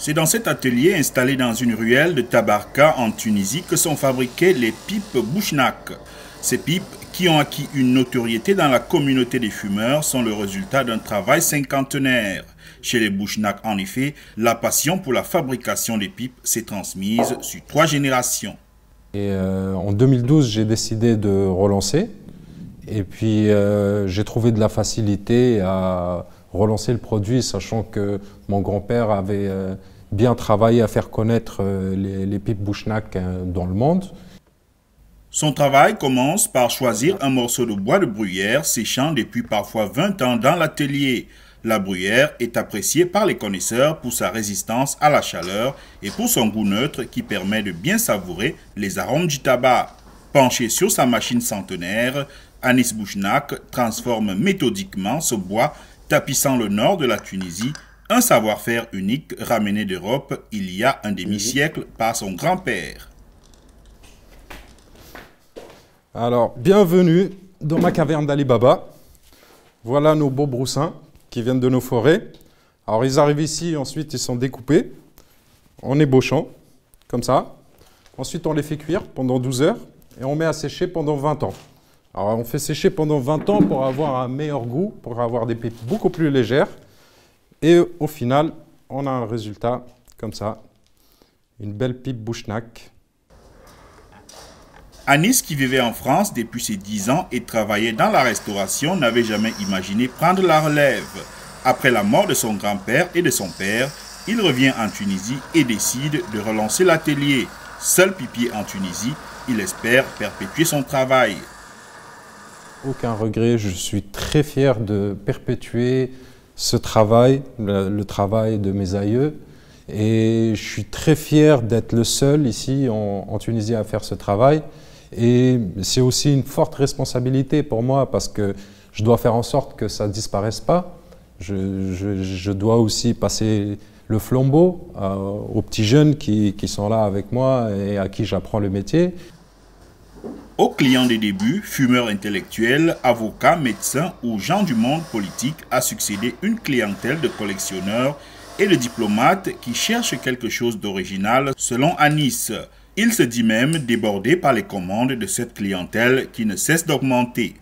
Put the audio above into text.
C'est dans cet atelier installé dans une ruelle de Tabarka en Tunisie que sont fabriquées les pipes Bouchnak. Ces pipes, qui ont acquis une notoriété dans la communauté des fumeurs, sont le résultat d'un travail cinquantenaire. Chez les Bouchnak, en effet, la passion pour la fabrication des pipes s'est transmise sur 3 générations. En 2012, j'ai décidé de relancer. Et puis, j'ai trouvé de la facilité à relancer le produit, sachant que mon grand-père avait bien travaillé à faire connaître les pipes Bouchnak dans le monde. Son travail commence par choisir un morceau de bois de bruyère séchant depuis parfois 20 ans dans l'atelier. La bruyère est appréciée par les connaisseurs pour sa résistance à la chaleur et pour son goût neutre qui permet de bien savourer les arômes du tabac. Penché sur sa machine centenaire, Anis Bouchnak transforme méthodiquement ce bois tapissant le nord de la Tunisie, un savoir-faire unique ramené d'Europe il y a un demi-siècle par son grand-père. Alors, bienvenue dans ma caverne d'Ali Baba. Voilà nos beaux broussins qui viennent de nos forêts. Alors, ils arrivent ici, ensuite ils sont découpés en ébauchant, comme ça. Ensuite, on les fait cuire pendant 12 heures et on met à sécher pendant 20 ans. Alors, on fait sécher pendant 20 ans pour avoir un meilleur goût, pour avoir des pipes beaucoup plus légères. Et au final, on a un résultat comme ça, une belle pipe Bouchnak. Anis, qui vivait en France depuis ses 10 ans et travaillait dans la restauration, n'avait jamais imaginé prendre la relève. Après la mort de son grand-père et de son père, il revient en Tunisie et décide de relancer l'atelier. Seul pipier en Tunisie, il espère perpétuer son travail. Aucun regret, je suis très fier de perpétuer ce travail, le travail de mes aïeux. Et je suis très fier d'être le seul ici en Tunisie à faire ce travail. Et c'est aussi une forte responsabilité pour moi parce que je dois faire en sorte que ça ne disparaisse pas. Je dois aussi passer le flambeau aux petits jeunes qui sont là avec moi et à qui j'apprends le métier. Aux clients des débuts, fumeurs intellectuels, avocats, médecins ou gens du monde politique a succédé une clientèle de collectionneurs et de diplomates qui cherchent quelque chose d'original selon Anis. Il se dit même débordé par les commandes de cette clientèle qui ne cesse d'augmenter.